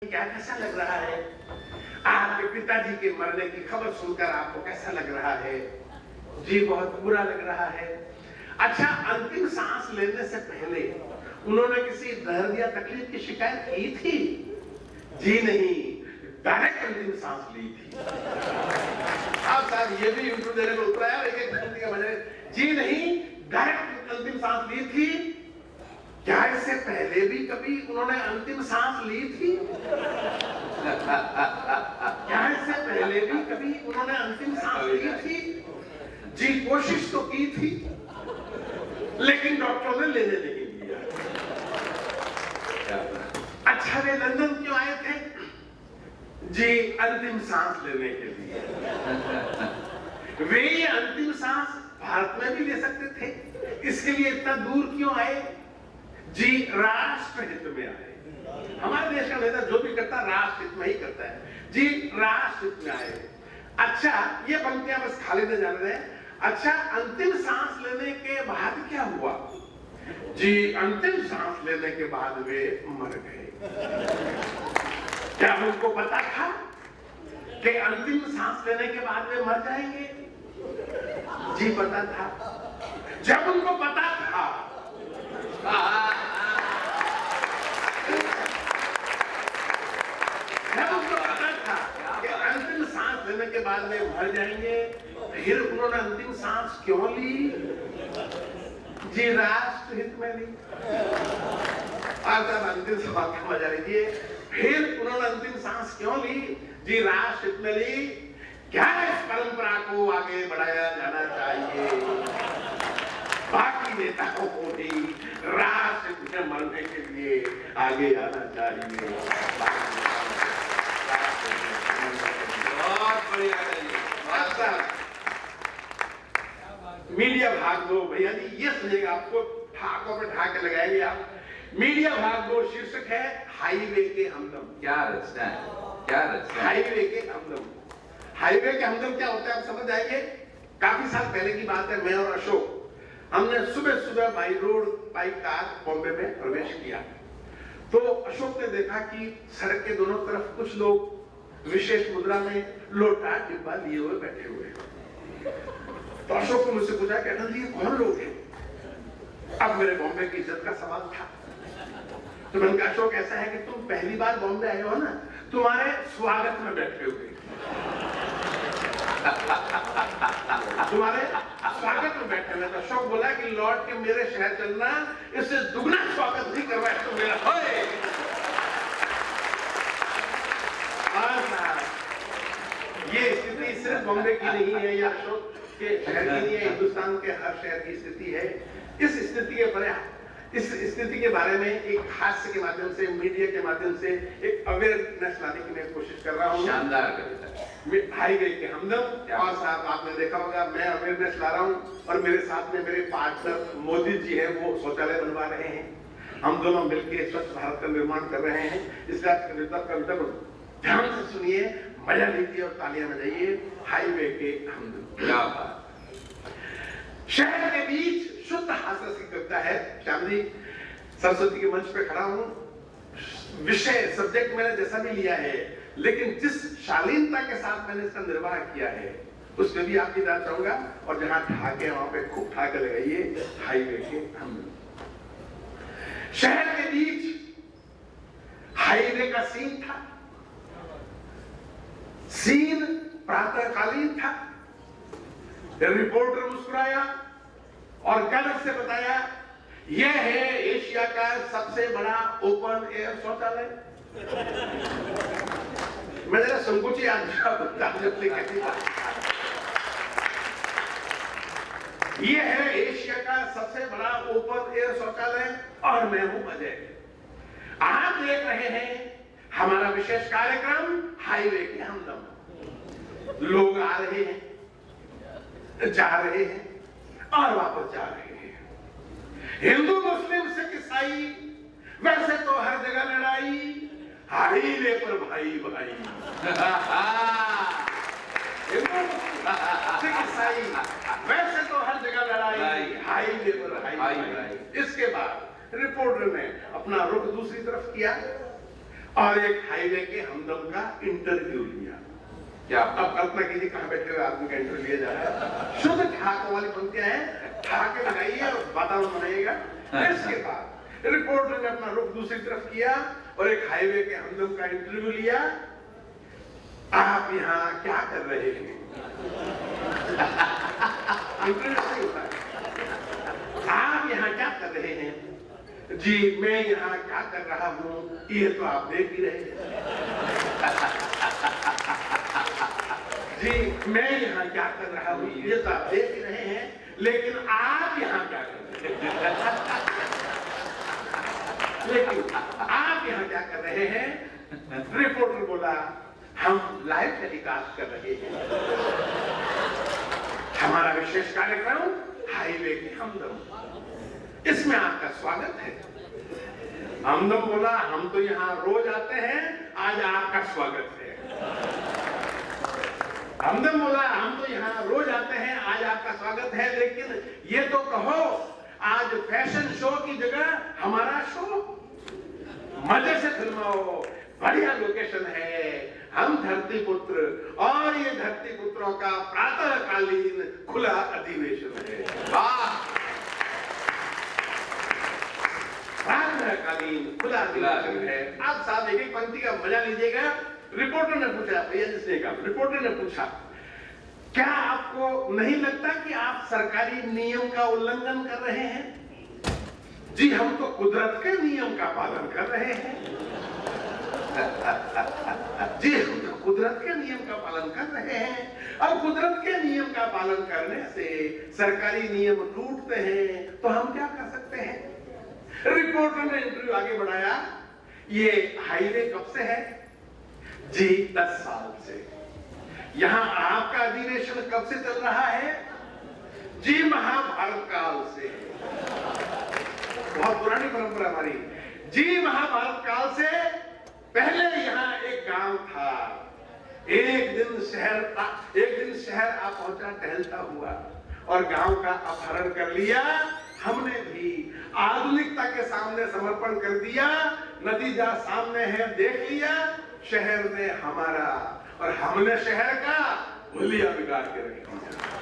क्या कैसा लग रहा है? आपके पिताजी के मरने की खबर सुनकर आपको कैसा लग रहा है? जी बहुत बुरा लग रहा है। अच्छा, अंतिम सांस लेने से पहले उन्होंने किसी दर्द या तकलीफ की शिकायत की थी? जी नहीं, डायरेक्ट अंतिम सांस ली थी। आप साहब ये भी इंटरव्यू देने में उतराया एक एक घंटे के बजाय जी नहीं, डायरेक्ट अंतिम सांस ली थी। क्या इससे पहले भी कभी उन्होंने अंतिम सांस ली थी? क्या इससे पहले भी कभी उन्होंने अंतिम सांस ली थी? जी कोशिश तो की थी, लेकिन डॉक्टरों ने लेने नहीं दिया। अच्छा, वे लंदन क्यों आए थे? जी अंतिम सांस लेने के लिए। वे ये अंतिम सांस भारत में भी ले सकते थे, इसके लिए इतना दूर क्यों आए? जी राष्ट्र हित में आए। हमारे देश का नेता जो भी करता है राष्ट्र हित में ही करता है। जी राष्ट्र हित में आए। अच्छा, ये पंक्तियां बस खाली न जान रहे। अच्छा, अंतिम सांस लेने के बाद क्या हुआ? जी अंतिम सांस लेने के बाद वे मर गए। क्या उनको पता था कि अंतिम सांस लेने के बाद वे मर जाएंगे? जी पता था। जब उनको पता था कि अंतिम सांस लेने के बाद वे मर जाएंगे, फिर उन्होंने अंतिम सांस क्यों ली? जी राष्ट्र हित में ली। आप अंतिम सवाल का मजा लीजिए। फिर उन्होंने अंतिम सांस क्यों ली? जी राष्ट्र हित में ली। क्या इस परंपरा को आगे बढ़ाया जाना चाहिए? बाकी नेताओं को भी राष्ट्र में मरने के लिए आगे आना चाहिए। बहुत बढ़िया। मीडिया भाग दो भैया जी, ये सुनिएगा, आपको ठाकों पे ठाके लगाएंगे आप। मीडिया भाग दो शीर्षक है हाईवे के हमदम। क्या रचना है, क्या रचना है। हाईवे के हमदम। हाईवे के हमदम क्या होता है आप समझ जाएंगे। काफी साल पहले की बात है, मैं और अशोक हमने सुबह सुबह by road by car Bombay में प्रवेश किया। तो अशोक ने देखा कि सड़क के दोनों तरफ कुछ लोग विशेष मुद्रा में लोटा डिब्बा लिए हुए बैठे हुए हैं। तो अशोक ने मुझसे पूछा कि अनंत जी ये कौन लोग हैं? अब मेरे बॉम्बे की इज्जत का सवाल था। तो मैंने कहा अशोक ऐसा है कि तुम पहली बार बॉम्बे आए हो ना, तुम्हारे स्वागत में बैठे हुए तुम्हारे स्वागत में बैठे हुए। तो अशोक बोला कि लौट के मेरे शहर चलना, इससे दुगना स्वागत नहीं करवाए तो मेरा। ये स्थिति सिर्फ बॉम्बे की नहीं है या अशोक के शहर की नहीं है, हिंदुस्तान के हर शहर की स्थिति है। इस स्थिति के बारे में एक हास्य के माध्यम से, मीडिया के माध्यम से एक अवेयरनेस लाने की मैं कोशिश कर रहा हूँ। शानदार कविता। हाईवे के हमदम। और साहब आपने देखा होगा मैं अवेयरनेस ला रहा हूँ और मेरे साथ में मेरे पार्टनर मोदी जी हैं, वो शौचालय बनवा रहे हैं। हम दोनों मिलकर स्वच्छ भारत का निर्माण कर रहे हैं। इसलिए कविता को ध्यान से सुनिए, मजा लीजिए और तालियां बजाइए। हाईवे के हमदम। क्या बात। शहर के बीच शुद्ध हास्य की कविता है। श्याम जी, सरस्वती के मंच पे खड़ा हूं, विषय सब्जेक्ट मैंने जैसा भी लिया है, लेकिन जिस शालीनता के साथ मैंने इसका निर्वाह किया है उसमें भी आपकी दाद चाहूंगा। और जहां ठाके वहां पे खूब ठाके लगाइए। हाईवे के हमदम। शहर के बीच हाईवे का सीन था। सीन प्रातःकालीन था। रिपोर्टर मुस्कुराया और गर्व से बताया, यह है एशिया का सबसे बड़ा ओपन एयर शौचालय। मैं जरा संकोची आदमी यह है एशिया का सबसे बड़ा ओपन एयर शौचालय और मैं हूं अजय। आप देख रहे हैं हमारा विशेष कार्यक्रम हाईवे के हमदम। लोग आ रहे हैं, जा रहे हैं और वापस जा रहे हैं। हिंदू मुस्लिम सिख ईसाई, वैसे तो हर जगह लड़ाई, हाईवे पर भाई भाई। हिंदू सिख ईसाई, वैसे तो हर जगह लड़ाई, हाईवे पर भाई भाई। इसके बाद रिपोर्टर ने अपना रुख दूसरी तरफ किया और एक हाईवे के हमदम का इंटरव्यू लिया। क्या अब कल्पना कीजिए कहां बैठे हुए आदमी का इंटरव्यू लिया जा रहा है। शुद्ध ठहाकों वाली पंक्तियां हैं, ठहाके लगाइए और वातावरण बनाइएगा। इसके बाद रिपोर्टर ने अपना रुख दूसरी तरफ किया और एक हाईवे के हमदम का इंटरव्यू लिया। आप यहाँ क्या कर रहे हैं? इंटरव्यू नहीं होता है। आप यहाँ क्या कर रहे हैं? जी मैं यहाँ क्या कर रहा हूँ ये तो आप देख ही रहे हैं। जी मैं यहाँ क्या कर रहा हूँ ये तो आप देख ही रहे हैं, लेकिन आप यहाँ क्या कर रहे हैं? लेकिन आप यहाँ क्या कर रहे हैं? रिपोर्टर बोला हम लाइव टेलीकास्ट कर रहे हैं, हमारा विशेष कार्यक्रम हाईवे की हमदम, इसमें आपका स्वागत है। हमदम बोला हम तो यहाँ रोज आते हैं, आज आपका स्वागत है। हमदम बोला हम तो यहाँ रोज आते हैं, आज आपका स्वागत है, लेकिन ये तो कहो आज फैशन शो की जगह हमारा शो, मजे से फिल्माओ, बढ़िया लोकेशन है, हम धरती पुत्र और ये धरती पुत्रों का प्रातःकालीन खुला अधिवेशन है। वाह, प्रातःकालीन खुला अधिवेशन है। आप साहब एक पंक्ति का मजा लीजिएगा। रिपोर्टर ने पूछा, भैया जिसने कहा, रिपोर्टर ने पूछा क्या आपको नहीं लगता कि आप सरकारी नियम का उल्लंघन कर रहे हैं? जी हम तो कुदरत के नियम का पालन कर रहे हैं। जी हम तो कुदरत के नियम का पालन कर रहे हैं, और कुदरत के नियम का पालन करने से सरकारी नियम टूटते हैं तो हम क्या कर सकते हैं? रिपोर्टर ने इंटरव्यू आगे बढ़ाया। ये हाईवे कब से है? जी 10 साल से। यहाँ आपका अधिवेशन कब से चल रहा है? जी महाभारत काल से। बहुत पुरानी परंपरा हमारी। जी महाभारत काल से पहले यहाँ एक गांव था। एक दिन शहर आ पहुंचा टहलता हुआ और गांव का अपहरण कर लिया। हमने भी आधुनिकता के सामने समर्पण कर दिया। नतीजा सामने है, देख लिया। शहर ने हमारा और हमने शहर का हुलिया बिगाड़ के रख दिया।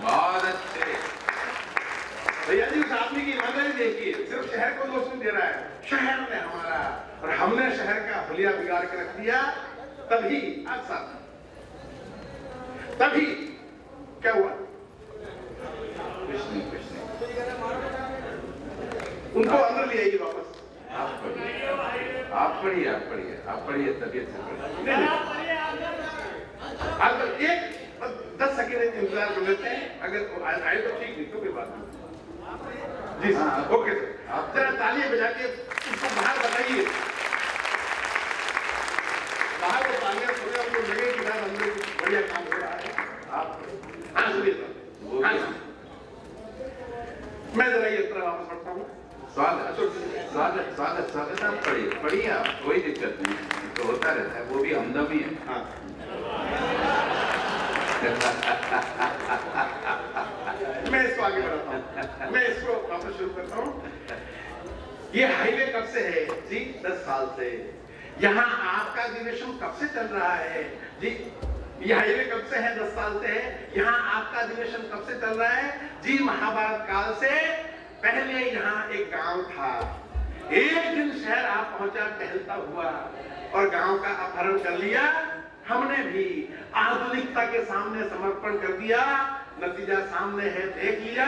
बहुत अच्छे भैया जी, उस आदमी की ईमानदारी देखिए, सिर्फ शहर को दोष नहीं दे रहा है, शहर ने हमारा और हमने शहर का हुलिया बिगाड़ के रख दिया। तभी तभी क्या हुआ? कुछ नहीं उनको अंदर ले आइए वापस। आप पढ़िए तबीयत से पढ़िए। आप एक 10 सेकंड इंतजार कर लेते हैं, अगर आए तो ठीक, नहीं तो कोई बात नहीं। जी सर, ओके सर। आप जरा तालियां बजा के उसको बाहर बताइए। बाहर को तालियां सुने, आपको लगे कि यार अंदर बढ़िया काम हो रहा है। आप हाँ सुनिए सर, हाँ मैं जरा ये तरह वापस पढ़ता हूँ। स्वागत आप पढ़िए आप, कोई दिक्कत नहीं, तो होता रहता है, वो भी हमदम ही है। हाँ। मैं इसको आगे बढ़ाता हूँ, मैं इसको वापस शुरू करता हूँ। ये हाईवे कब से है? जी 10 साल से। यहाँ आपका अधिवेशन कब से चल रहा है? जी ये हाईवे कब से है? 10 साल से है। यहाँ आपका अधिवेशन कब से चल रहा है? जी महाभारत काल से। पहले यहाँ एक गांव था। एक दिन शहर आ पहुंचा टहलता हुआ और गांव का अपहरण कर लिया। हमने भी आधुनिकता के सामने समर्पण कर दिया। नतीजा सामने है, देख लिया।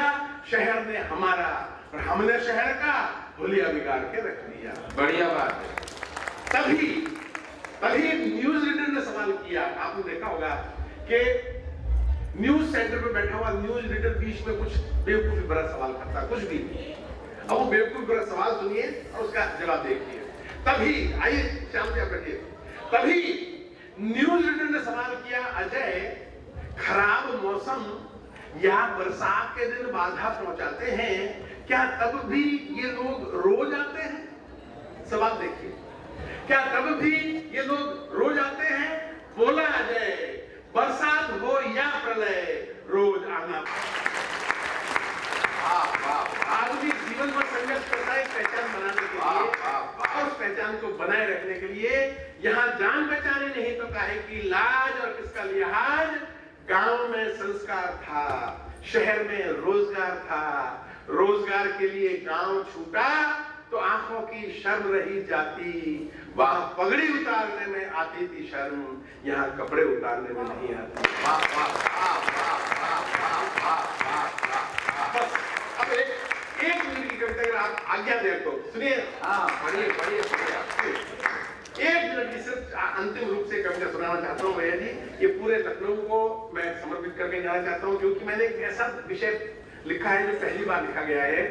शहर ने हमारा और हमने शहर का हुलिया बिगाड़ के रख दिया। बढ़िया बात है। तभी न्यूज रीडर ने सवाल किया। आपने देखा होगा कि न्यूज सेंटर पे बैठा हुआ न्यूज रीडर बीच में कुछ बेवकूफी भरा सवाल करता, कुछ भी। अब वो बेवकूफी भरा सवाल सुनिए और उसका जवाब देखिए। तभी आइए श्याम जी बैठिए। तभी न्यूज रीडर ने सवाल किया, अजय खराब मौसम या बरसात के दिन बाधा पहुंचाते हैं, क्या तब भी ये लोग रोज आते हैं? सवाल देखिए, क्या तब भी ये लोग रोज आते हैं? बोला अजय, बरसात हो या प्रलय, रोज आना। आदमी जीवन में संघर्ष करता है पहचान बनाने के लिए, और उस पहचान को बनाए रखने के लिए यहाँ काहे की लाज और किसका लिहाज। गांव में संस्कार था, शहर में रोजगार था, रोजगार के लिए गांव छूटा तो आंखों की शर्म रही जाती, वहां पगड़ी उतारने में आती थी शर्म, यहाँ कपड़े उतारने में नहीं आती। बस अब एक मिनट की कविता अगर आप आज्ञा दें तो सुनिए। हाँ, पढ़िए पढ़िए पढ़िए। एक मिनट की सिर्फ अंतिम रूप से कविता सुनाना चाहता हूँ भैया जी। ये पूरे लखनऊ को मैं समर्पित करके जाना चाहता हूँ, क्योंकि मैंने एक ऐसा विषय लिखा है जो पहली बार लिखा गया है।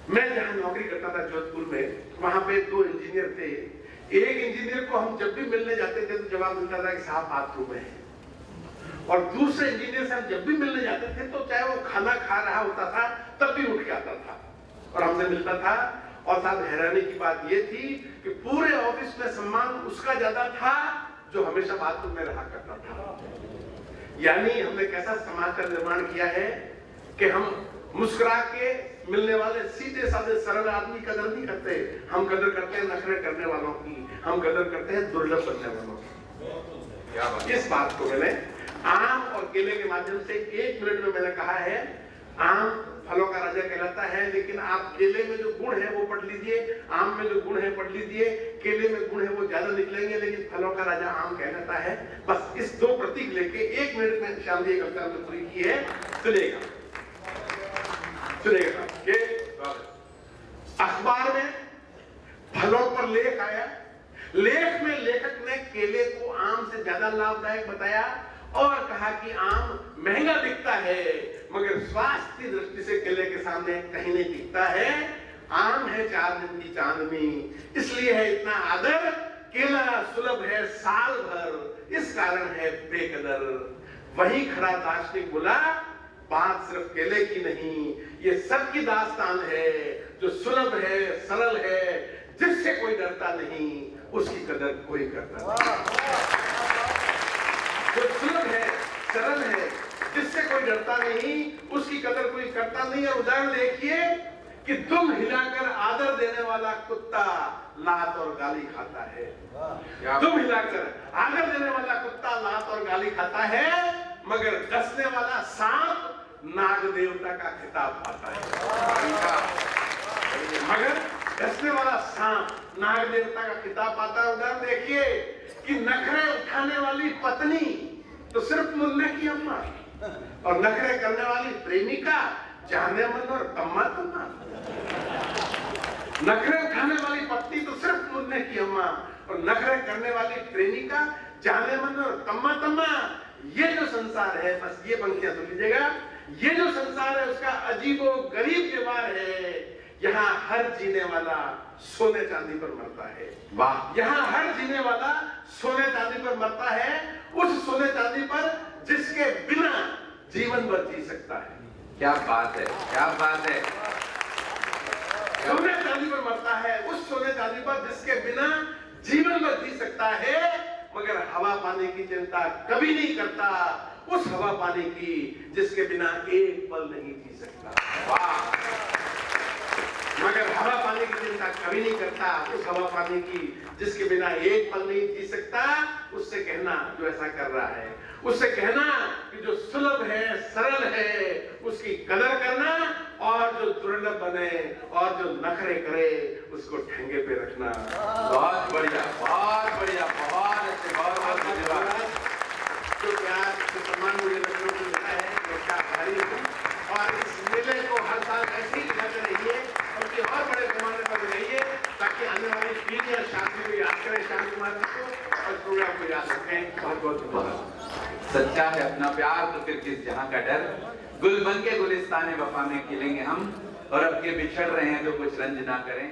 मैं जहाँ नौकरी करता था जोधपुर में, वहां पे 2 इंजीनियर थे। एक इंजीनियर को हम जब भी मिलने जाते थे तो जवाब मिलता था कि साहब बाथरूम में है, और दूसरे इंजीनियर से हम जब भी मिलने जाते थे तो चाहे वो खाना खा रहा होता था तब भी उठ के आता था और हमसे मिलता था। और साथ हैरानी की बात ये थी कि पूरे ऑफिस में सम्मान उसका ज्यादा था जो हमेशा बाथरूम में रहा करता था। यानी हमने कैसा समाज का निर्माण किया है कि हम मुस्कुरा के मिलने वाले सीधे साधे सरल आदमी कदर नहीं करते, हम कदर करते हैं नखरे करने वालों की, हम कदर करते हैं दुर्लभ बनने वालों की। इस बात को मैंने आम और केले के माध्यम से 1 मिनट में मैंने कहा है। आम फलों का राजा कहलाता है, लेकिन आप केले में जो गुण है वो पढ़ लीजिए, आम में जो गुण है पढ़ लीजिए। केले में गुण है वो ज्यादा निकलेंगे, लेकिन फलों का राजा आम कहलाता है। बस इस 2 प्रतीक लेके 1 मिनट में श्याम जी कविता में पूरी की है। सुनिएगा कि अखबार में फलों पर लेख आया। लेख में लेखक ने केले को आम से ज्यादा लाभदायक बताया और कहा कि आम महंगा बिकता है, मगर स्वास्थ्य की दृष्टि से केले के सामने कहीं नहीं टिकता है। आम है 4 दिन की चांदनी, इसलिए है इतना आदर। केला सुलभ है साल भर, इस कारण है बेकदर। वही खड़ा दार्शनिक बोला, बात सिर्फ केले की नहीं, ये सबकी दास्तान है। जो सुलभ है, सरल है, जिससे कोई डरता नहीं, उसकी कदर कोई करता नहीं। जो सुलभ है, सरल है, जिससे कोई डरता नहीं, उसकी कदर कोई करता नहीं। और उदाहरण देखिए कि दुम हिलाकर आदर देने वाला कुत्ता लात और गाली खाता है। दुम हिलाकर आदर देने वाला कुत्ता लात और गाली खाता है, मगर डसने वाला सांप नाग देवता का खिताब पाता है। मगर डसने वाला सांप नाग देवता का खिताब पाता है। उदाहरण देखिए कि नखरे उठाने वाली पत्नी तो सिर्फ मुन्ने की अम्मा, और नखरे करने वाली प्रेमिका जाने मन और तम्मा तम्मा। नखरे उठाने वाली पत्नी तो सिर्फ मुन्ने की अम्मा, और नखरे करने वाली प्रेमिका जाने मन और तम्मा तम्मा। ये जो संसार है, बस ये पंक्तियां सुन लीजिएगा, ये जो संसार है उसका अजीबो गरीब व्यवहार है। यहाँ हर जीने वाला सोने चांदी पर मरता है। वाह! यहाँ हर जीने वाला सोने चांदी पर मरता है, उस सोने चांदी पर जिसके बिना जीवन भर जी सकता है। क्या बात है, क्या बात है। सोने चांदी पर मरता है, उस सोने चांदी पर जिसके बिना जीवन भर जी सकता है, मगर हवा पानी की चिंता कभी नहीं करता, उस हवा पानी की जिसके बिना एक पल नहीं जी सकता। वाह! मगर हवा पानी की चिंता कभी नहीं करता, उस हवा पानी की जिसके बिना एक पल नहीं जी सकता। उससे कहना जो ऐसा कर रहा है, उससे कहना कि जो सुलभ है, सरल है, उसकी कदर करना, और जो दुर्लभ बने और जो नखरे करे उसको ठेंगे पे रखना। बहुत बढ़िया, बहुत बढ़िया, बहुत अच्छे, बहुत बहुत धन्यवाद। जो प्यार जो सम्मान मुझे लखनऊ को मिला है, उसका आभारी हूँ। और इस मेले को हर साल ऐसे ही दिखाते रहिए, उनके और बड़े पैमाने पर रहिए, ताकि आने वाली पीढ़ी और शांति को याद करें, श्याम कुमार जी को, और प्रोग्राम को याद रखें। बहुत बहुत धन्यवाद। सच्चा है अपना प्यार तो फिर किस जहां का डर। गुल बन के गुलिस्तान वफा में खिलेंगे हम, और अब के बिछड़ रहे हैं तो कुछ रंज ना करें।